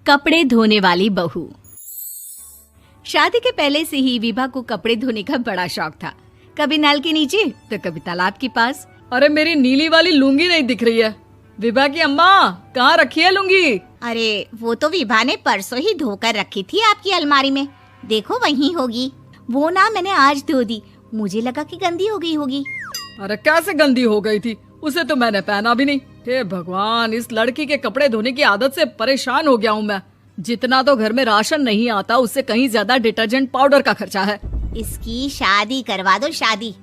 कपड़े धोने वाली बहू। शादी के पहले से ही विभा को कपड़े धोने का बड़ा शौक था। कभी नल के नीचे तो कभी तालाब के पास। अरे मेरी नीली वाली लुंगी नहीं दिख रही है। विभा की अम्मा, कहाँ रखी है लुंगी? अरे वो तो विभा ने परसों ही धोकर रखी थी आपकी अलमारी में, देखो वहीं होगी। वो ना मैंने आज धो दी, मुझे लगा कि गंदी हो गई होगी। अरे कैसे गंदी हो गई थी? उसे तो मैंने पहना भी नहीं। हे भगवान, इस लड़की के कपड़े धोने की आदत से परेशान हो गया हूँ मैं। जितना तो घर में राशन नहीं आता, उससे कहीं ज्यादा डिटर्जेंट पाउडर का खर्चा है। इसकी शादी करवा दो, शादी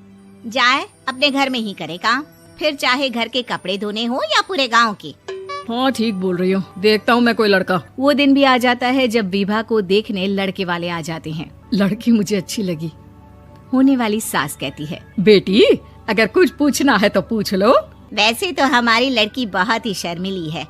जाए अपने घर में ही करे काम, फिर चाहे घर के कपड़े धोने हो या पूरे गांव के। हाँ ठीक बोल रही हूँ, देखता हूँ मैं कोई लड़का। वो दिन भी आ जाता है जब विभा को देखने लड़के वाले आ जाते हैं। लड़की मुझे अच्छी लगी। होने वाली सास कहती है, बेटी अगर कुछ पूछना है तो पूछ लो। वैसे तो हमारी लड़की बहुत ही शर्मीली है,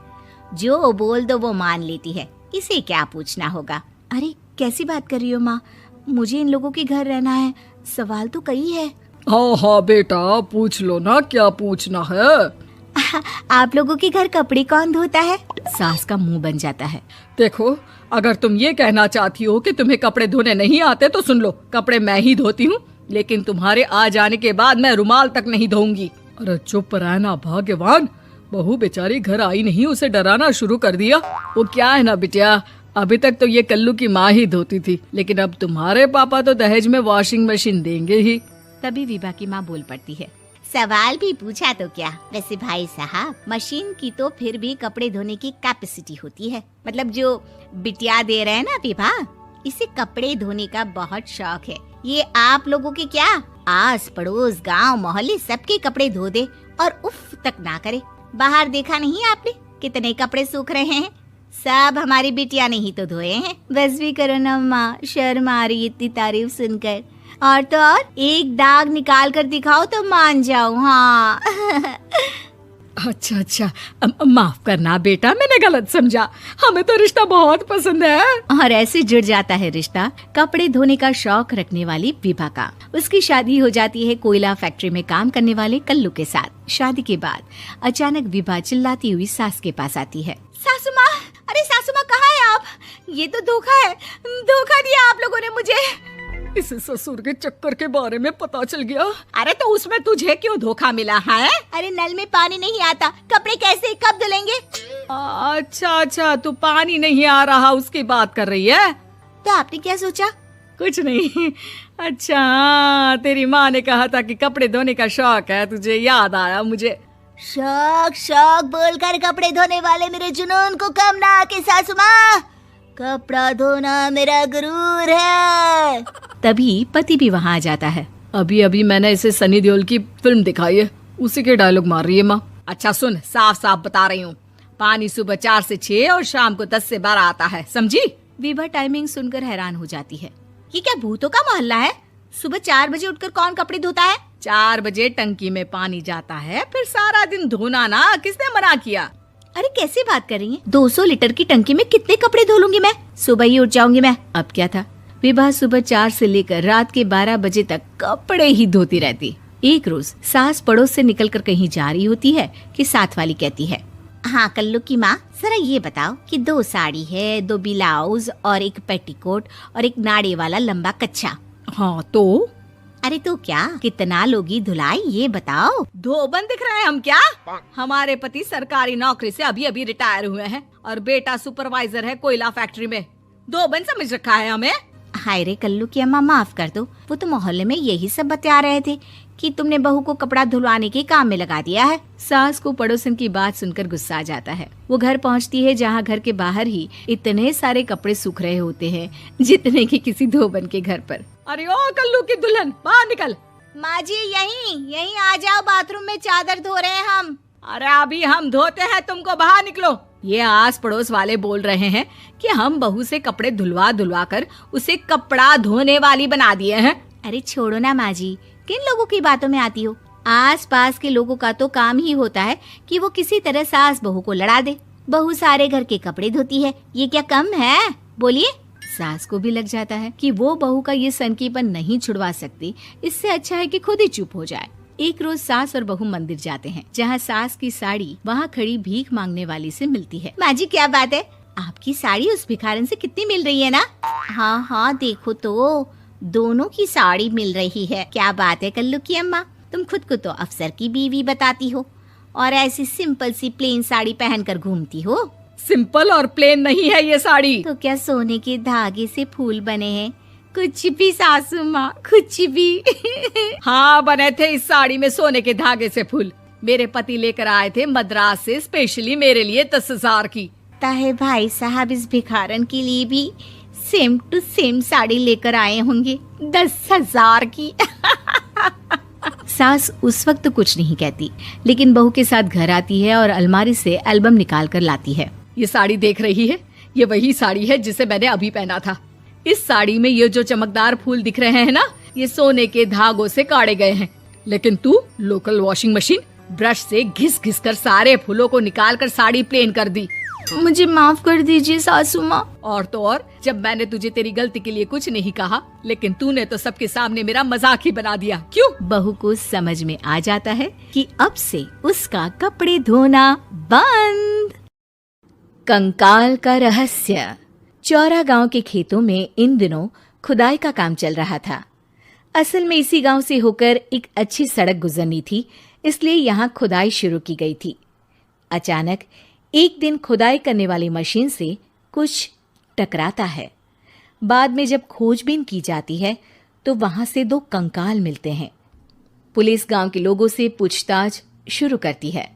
जो बोल दो वो मान लेती है, इसे क्या पूछना होगा। अरे कैसी बात कर रही हो माँ, मुझे इन लोगों के घर रहना है, सवाल तो कई है। हाँ हाँ बेटा, पूछ लो ना, क्या पूछना है। आप लोगों के घर कपड़े कौन धोता है? सास का मुंह बन जाता है। देखो, अगर तुम ये कहना चाहती हो कि तुम्हें कपड़े धोने नहीं आते तो सुन लो, कपड़े मैं ही धोती हूँ, लेकिन तुम्हारे आ जाने के बाद मैं रुमाल तक नहीं धोऊंगी। अरे चुप रहना भाग्यवान, बहू बेचारी घर आई नहीं, उसे डराना शुरू कर दिया। वो क्या है ना बिटिया, अभी तक तो ये कल्लू की माँ ही धोती थी, लेकिन अब तुम्हारे पापा तो दहेज में वॉशिंग मशीन देंगे ही। तभी विभा की माँ बोल पड़ती है, सवाल भी पूछा तो क्या। वैसे भाई साहब, मशीन की तो फिर भी कपड़े धोने की कैपेसिटी होती है। मतलब जो बिटिया दे रहे हैं ना विभा, इसे कपड़े धोने का बहुत शौक है। ये आप लोगों के क्या, आस पड़ोस गांव मोहल्ले सबके कपड़े धो दे और उफ तक ना करे। बाहर देखा नहीं आपने कितने कपड़े सूख रहे हैं? सब हमारी बिटिया ने ही तो धोए हैं। बस भी करो ना माँ, शर्म आ रही इतनी तारीफ सुनकर। और तो और एक दाग निकाल कर दिखाओ तो मान जाऊँ। हाँ अच्छा, माफ करना बेटा, मैंने गलत समझा। हमें तो रिश्ता बहुत पसंद है। और ऐसे जुड़ जाता है रिश्ता कपड़े धोने का शौक रखने वाली विभा का। उसकी शादी हो जाती है कोयला फैक्ट्री में काम करने वाले कल्लू के साथ। शादी के बाद अचानक विभा चिल्लाती हुई सास के पास आती है। सासू माँ, अरे सासू माँ कहाँ है आप? ये तो धोखा है, धोखा दिया आप लोगों ने मुझे। इसे ससुर के चक्कर के बारे में पता चल गया। अरे तो उसमें तुझे क्यों धोखा मिला है? अरे नल में पानी नहीं आता, कपड़े कैसे कब धुलेंगे? अच्छा, तू पानी नहीं आ रहा उसकी बात कर रही है। तो आपने क्या सोचा? कुछ नहीं। अच्छा, तेरी माँ ने कहा था कि कपड़े धोने का शौक है तुझे, याद आया मुझे। शौक बोलकर कपड़े धोने वाले मेरे जुनून को कम ना आके सासू माँ, कपड़ा धोना मेरा गुरूर है। तभी पति भी वहाँ आ जाता है। अभी मैंने इसे सनी देओल की फिल्म दिखाई है, उसी के डायलॉग मार रही है माँ। अच्छा सुन, साफ साफ बता रही हूँ, पानी सुबह 4 से 6 और शाम को 10 से 12 आता है, समझी? विभा टाइमिंग सुनकर हैरान हो जाती है। ये क्या भूतों का मोहल्ला है? सुबह 4 बजे उठकर कौन कपड़े धोता है? 4 बजे टंकी में पानी जाता है, फिर सारा दिन धोना ना, किसने मना किया? अरे कैसी बात कर रही हैं? 200 लीटर की टंकी में कितने कपड़े धो लूंगी मैं? सुबह ही उठ जाऊंगी मैं। अब क्या था, विभा सुबह 4 से लेकर रात के 12 बजे तक कपड़े ही धोती रहती। एक रोज सास पड़ोस से निकलकर कहीं जा रही होती है कि साथ वाली कहती है, हाँ कल्लू की माँ, जरा ये बताओ कि 2 साड़ी है, 2 ब्लाउज और एक पेटीकोट और एक नाड़े वाला लंबा कच्छा। हाँ तो? अरे तो क्या, कितना लोगी धुलाई ये बताओ। धोबन दिख रहे हैं हम क्या? हमारे पति सरकारी नौकरी से अभी रिटायर हुए हैं और बेटा सुपरवाइजर है कोयला फैक्ट्री में। धोबन समझ रखा है हमें? हाय रे कल्लू की अम्मा, माफ कर दो, वो तो मोहल्ले में यही सब बता रहे थे कि तुमने बहू को कपड़ा धुलवाने के काम में लगा दिया है। सास को पड़ोसन की बात सुनकर गुस्सा आ जाता है। वो घर पहुंचती है जहां घर के बाहर ही इतने सारे कपड़े सूख रहे होते हैं जितने कि किसी धोबन के घर पर। अरे ओ कल्लू की दुल्हन, बाहर निकल। माँ जी यहीं आ जाओ, बाथरूम में चादर धो रहे हैं हम। अरे अभी हम धोते हैं, तुमको बाहर निकलो। ये आस पड़ोस वाले बोल रहे हैं कि हम बहू से कपड़े धुलवा कर उसे कपड़ा धोने वाली बना दिए हैं। अरे छोड़ो ना माँ जी, किन लोगों की बातों में आती हो? आस पास के लोगों का तो काम ही होता है कि वो किसी तरह सास बहू को लड़ा दे। बहू सारे घर के कपड़े धोती है, ये क्या कम है? बोलिए। सास को भी लग जाता है कि वो बहू का ये सनकीपन नहीं छुड़वा सकती, इससे अच्छा है कि खुद ही चुप हो जाए। एक रोज सास और बहू मंदिर जाते हैं, जहाँ सास की साड़ी वहाँ खड़ी भीख मांगने वाली से मिलती है। माँ जी क्या बात है, आपकी साड़ी उस भिखारन से कितनी मिल रही है ना? हाँ हाँ, देखो तो दोनों की साड़ी मिल रही है। क्या बात है कल्लू की अम्मा, तुम खुद को तो अफसर की बीवी बताती हो और ऐसी सिंपल सी प्लेन साड़ी पहनकर घूमती हो। सिंपल और प्लेन नहीं है ये साड़ी। तो क्या सोने के धागे से फूल बने हैं? कुछ भी सासू माँ, कुछ भी। हाँ, बने थे इस साड़ी में सोने के धागे से फूल। मेरे पति लेकर आए थे मद्रास से स्पेशली मेरे लिए 10,000 की। ताहे भाई साहब इस भिखारन के लिए भी सेम टू सेम साड़ी लेकर आए होंगे 10,000 की। सास उस वक्त कुछ नहीं कहती, लेकिन बहू के साथ घर आती है और अलमारी से एल्बम निकाल कर लाती है। ये साड़ी देख रही है, ये वही साड़ी है जिसे मैंने अभी पहना था। इस साड़ी में ये जो चमकदार फूल दिख रहे हैं ना, ये सोने के धागों से काढ़े गए हैं। लेकिन तू लोकल वॉशिंग मशीन ब्रश से घिस घिस कर सारे फूलों को निकाल कर साड़ी प्लेन कर दी। मुझे माफ कर दीजिए सासू माँ। और तो और, जब मैंने तुझे तेरी गलती के लिए कुछ नहीं कहा, लेकिन तूने तो सबके सामने मेरा मजाक ही बना दिया। क्यों? बहू को समझ में आ जाता है कि अब से उसका कपड़े धोना बंद। कंकाल का रहस्य। चौरा गांव के खेतों में इन दिनों खुदाई का काम चल रहा था। असल में इसी गांव से होकर एक अच्छी सड़क गुजरनी थी, इसलिए यहाँ खुदाई शुरू की गई थी। अचानक एक दिन खुदाई करने वाली मशीन से कुछ टकराता है। बाद में जब खोजबीन की जाती है तो वहां से 2 कंकाल मिलते हैं। पुलिस गांव के लोगों से पूछताछ शुरू करती है।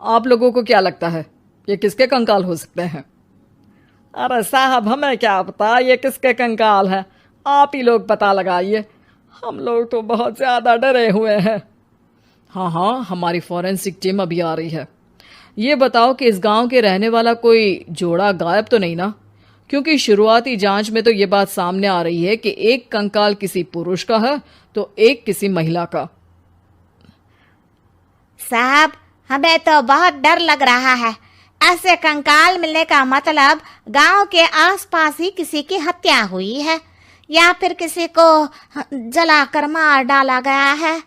आप लोगों को क्या लगता है ये किसके कंकाल हो सकते हैं? अरे साहब, हमें क्या पता ये किसके कंकाल है, आप ही लोग पता लगाइए। हम लोग तो बहुत ज्यादा डरे हुए हैं। हाँ हाँ, हमारी फॉरेंसिक टीम अभी आ रही है। ये बताओ कि इस गांव के रहने वाला कोई जोड़ा गायब तो नहीं ना? क्योंकि शुरुआती जांच में तो ये बात सामने आ रही है कि एक कंकाल किसी पुरुष का है तो एक किसी महिला का। साहब, हमें तो बहुत डर लग रहा है। ऐसे कंकाल मिलने का मतलब गांव के आसपास ही किसी की हत्या हुई है या फिर किसी को जलाकर मार डाला गया है।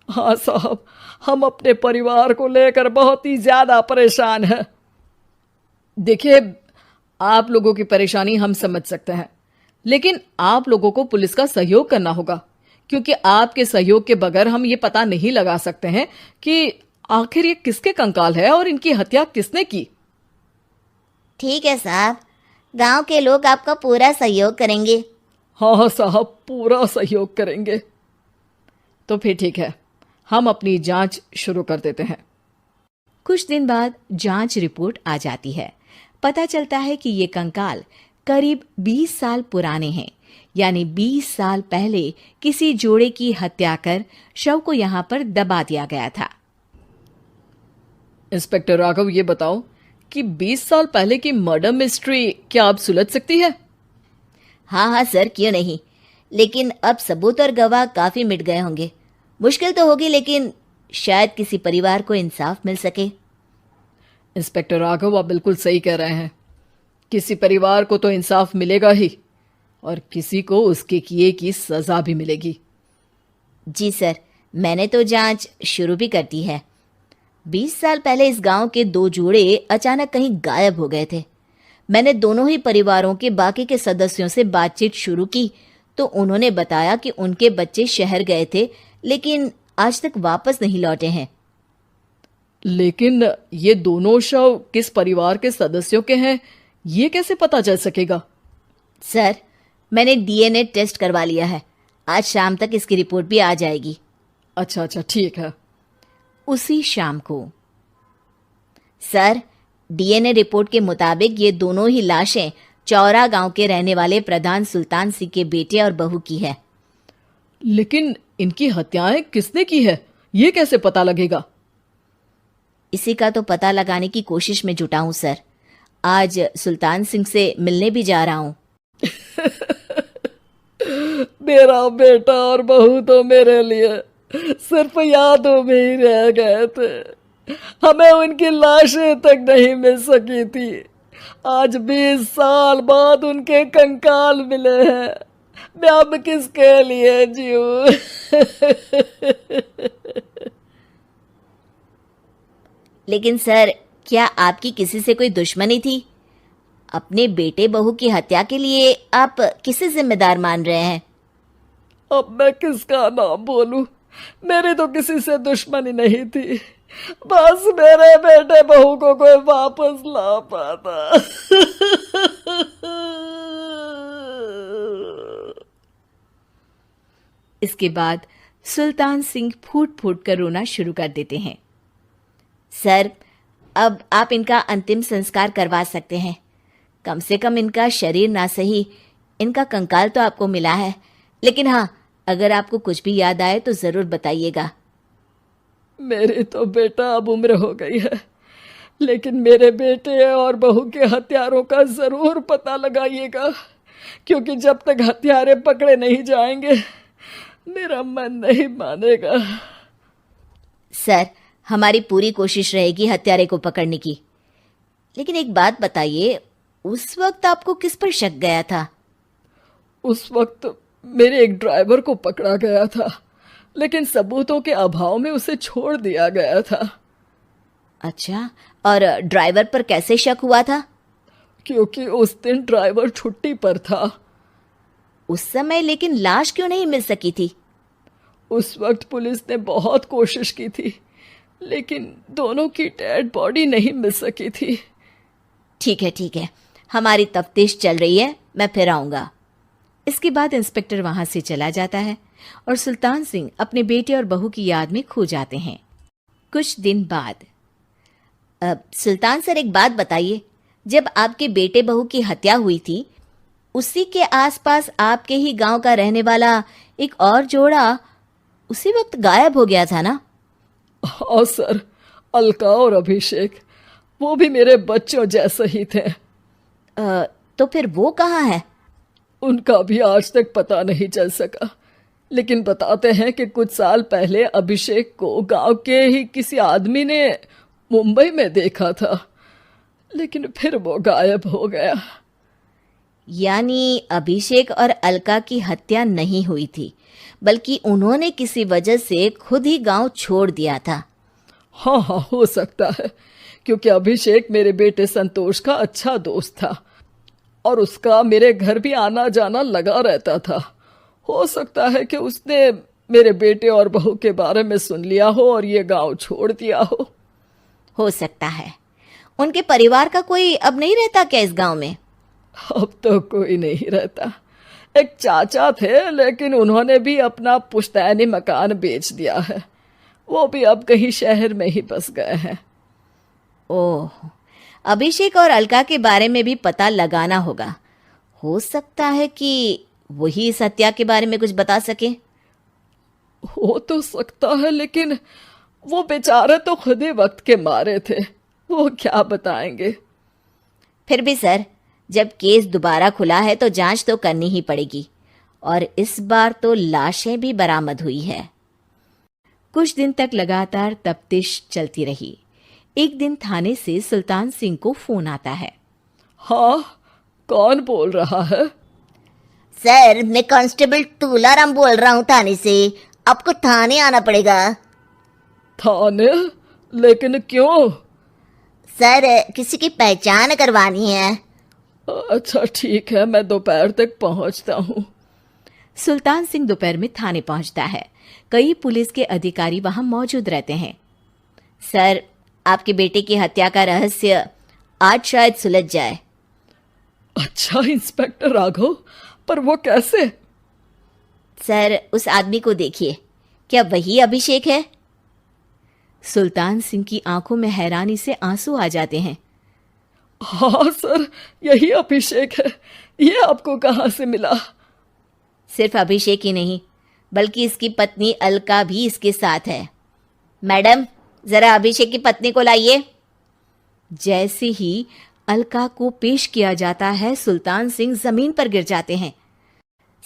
हाँ साहब, हम अपने परिवार को लेकर बहुत ही ज्यादा परेशान हैं। देखिए, आप लोगों की परेशानी हम समझ सकते हैं, लेकिन आप लोगों को पुलिस का सहयोग करना होगा, क्योंकि आपके सहयोग के बगैर हम ये पता नहीं लगा सकते हैं कि आखिर ये किसके कंकाल है और इनकी हत्या किसने की। ठीक है साहब, गांव के लोग आपका पूरा सहयोग करेंगे। हाँ साहब, पूरा सहयोग करेंगे। तो फिर ठीक है, हम अपनी जांच शुरू कर देते हैं। कुछ दिन बाद जांच रिपोर्ट आ जाती है। पता चलता है कि ये कंकाल करीब 20 साल पुराने हैं, यानी 20 साल पहले किसी जोड़े की हत्या कर शव को यहाँ पर दबा दिया गया था। इंस्पेक्टर राघव, ये बताओ कि 20 साल पहले की मर्डर मिस्ट्री क्या अब सुलझ सकती है? हाँ हाँ सर, क्यों नहीं, लेकिन अब सबूत और गवाह काफी मिट गए होंगे। मुश्किल तो होगी, लेकिन शायद किसी परिवार को इंसाफ मिल सके। इंस्पेक्टर राघव, आप बिल्कुल सही कह रहे हैं। किसी परिवार को तो इंसाफ मिलेगा ही और किसी को उसके किए की सजा भी मिलेगी। जी सर, मैंने तो जांच शुरू भी कर दी है। 20 साल पहले इस गांव के 2 जोड़े अचानक कहीं गायब हो गए थे। मैंने दोनों ही परिवारों के बाकी के सदस्यों से बातचीत शुरू की तो उन्होंने बताया कि उनके बच्चे शहर गए थे, लेकिन आज तक वापस नहीं लौटे हैं। लेकिन ये दोनों शव किस परिवार के सदस्यों के हैं, ये कैसे पता चल सकेगा? सर, मैंने डीएनए टेस्ट करवा लिया है। आज शाम तक इसकी रिपोर्ट भी आ जाएगी। अच्छा, ठीक है। उसी शाम को सर, डीएनए रिपोर्ट के मुताबिक ये दोनों ही लाशें चौरा गांव के रहने वाले प्रधान सुल्तान सिंह के बेटे और बहू की है। लेकिन इनकी हत्याएं किसने की है, ये कैसे पता लगेगा? इसी का तो पता लगाने की कोशिश में जुटा हूं सर। आज सुल्तान सिंह से मिलने भी जा रहा हूं। मेरा बेटा और बहू तो मेरे लिए सिर्फ यादों में ही रह गए थे। हमें उनकी लाशें तक नहीं मिल सकी थी। आज 20 साल बाद उनके कंकाल मिले हैं। मैं अब किसके लिए जीऊं? लेकिन सर, क्या आपकी किसी से कोई दुश्मनी थी? अपने बेटे बहू की हत्या के लिए आप किसे जिम्मेदार मान रहे हैं? अब मैं किसका नाम बोलूं? मेरी तो किसी से दुश्मनी नहीं थी, बस मेरे बेटे बहू को कोई वापस ला पाता। इसके बाद सुल्तान सिंह फूट फूट कर रोना शुरू कर देते हैं। सर, अब आप इनका अंतिम संस्कार करवा सकते हैं। कम से कम इनका शरीर ना सही, इनका कंकाल तो आपको मिला है। लेकिन हाँ, अगर आपको कुछ भी याद आए तो जरूर बताइएगा। मेरी तो बेटा अब उम्र हो गई है, लेकिन मेरे बेटे और बहू के हत्यारों का जरूर पता लगाइएगा, क्योंकि जब तक हत्यारे पकड़े नहीं जाएंगे मेरा मन नहीं मानेगा। सर, हमारी पूरी कोशिश रहेगी हत्यारे को पकड़ने की। लेकिन एक बात बताइए, उस वक्त आपको किस पर शक गया था? उस वक्त मेरे एक ड्राइवर को पकड़ा गया था, लेकिन सबूतों के अभाव में उसे छोड़ दिया गया था। अच्छा, और ड्राइवर पर कैसे शक हुआ था? क्योंकि उस दिन ड्राइवर छुट्टी पर था। उस समय लेकिन लाश क्यों नहीं मिल सकी थी? उस वक्त पुलिस ने बहुत कोशिश की थी, लेकिन दोनों की डेड बॉडी नहीं मिल सकी थी। ठीक है, हमारी तफ्तीश चल रही है, मैं फिर आऊंगा। इसके बाद इंस्पेक्टर वहां से चला जाता है और सुल्तान सिंह अपने बेटे और बहू की याद में खो जाते हैं। कुछ दिन बाद सुल्तान सर, एक बात बताइए, जब आपके बेटे बहू की हत्या हुई थी, उसी के आसपास आपके ही गांव का रहने वाला एक और जोड़ा उसी वक्त गायब हो गया था ना? हाँ सर, अलका और अभिषेक, वो भी मेरे बच्चों जैसे ही थे। तो फिर वो कहाँ है? उनका भी आज तक पता नहीं चल सका, लेकिन बताते हैं कि कुछ साल पहले अभिषेक को गांव के ही किसी आदमी ने मुंबई में देखा था, लेकिन फिर वो गायब हो गया। यानी अभिषेक और अलका की हत्या नहीं हुई थी, बल्कि उन्होंने किसी वजह से खुद ही गांव छोड़ दिया था। हाँ, हो सकता है, क्योंकि अभिषेक मेरे बेटे संतोष का अच्छा दोस्त था और उसका मेरे घर भी आना जाना लगा रहता था। हो सकता है कि उसने मेरे बेटे और बहू के बारे में सुन लिया हो और ये गांव छोड़ दिया हो सकता है। उनके परिवार का कोई अब नहीं रहता क्या इस गांव में? अब तो कोई नहीं रहता। एक चाचा थे, लेकिन उन्होंने भी अपना पुश्तैनी मकान बेच दिया है। वो भी अब कहीं शहर में ही बस गए हैं। ओह, अभिषेक और अलका के बारे में भी पता लगाना होगा। हो सकता है कि वही इस हत्या के बारे में कुछ बता सके। हो तो सकता है, लेकिन वो बेचारे तो खुद ही वक्त के मारे थे, वो क्या बताएंगे। फिर भी सर, जब केस दोबारा खुला है तो जांच तो करनी ही पड़ेगी, और इस बार तो लाशें भी बरामद हुई है। कुछ दिन तक लगातार तफ्तीश चलती रही। एक दिन थाने से सुल्तान सिंह को फोन आता है। हाँ, कौन बोल रहा है? सर, मैं कांस्टेबल तुलाराम बोल रहा हूँ थाने से। आपको थाने आना पड़ेगा। थाने? लेकिन क्यों? सर, किसी की पहचान करवानी है। अच्छा ठीक है, मैं दोपहर तक पहुंचता हूँ। सुल्तान सिंह दोपहर में थाने पहुंचता है। कई पुलिस के अधिकारी वहां मौजूद रहते हैं। सर, आपके बेटे की हत्या का रहस्य आज शायद सुलझ जाए। अच्छा इंस्पेक्टर राघव, पर वो कैसे? सर, उस आदमी को देखिए, क्या वही अभिषेक है? सुल्तान सिंह की आंखों में हैरानी से आंसू आ जाते हैं। हाँ सर, यही अभिषेक है। ये आपको कहाँ से मिला? सिर्फ अभिषेक ही नहीं, बल्कि इसकी पत्नी अलका भी इसके साथ है। मैडम, जरा अभिषेक की पत्नी को लाइए। जैसे ही अलका को पेश किया जाता है, सुल्तान सिंह जमीन पर गिर जाते हैं।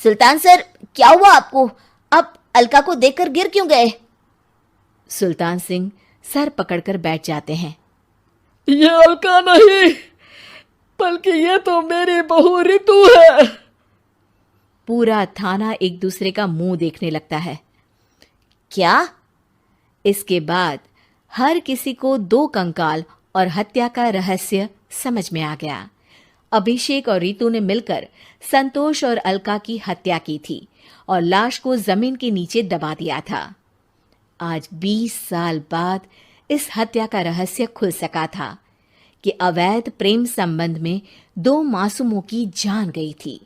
सुल्तान सर, क्या हुआ आपको? आप अलका को देखकर गिर क्यों गए? सुल्तान सिंह सर पकड़कर बैठ जाते हैं। ये अलका नहीं, बल्कि ये तो मेरी बहू रितु है। पूरा थाना एक दूसरे का मुंह देखने लगता है। क्या? इसके बाद हर किसी को 2 कंकाल और हत्या का रहस्य समझ में आ गया। अभिषेक और रितु ने मिलकर संतोष और अलका की हत्या की थी और लाश को जमीन के नीचे दबा दिया था। आज 20 साल बाद इस हत्या का रहस्य खुल सका था कि अवैध प्रेम संबंध में 2 मासूमों की जान गई थी।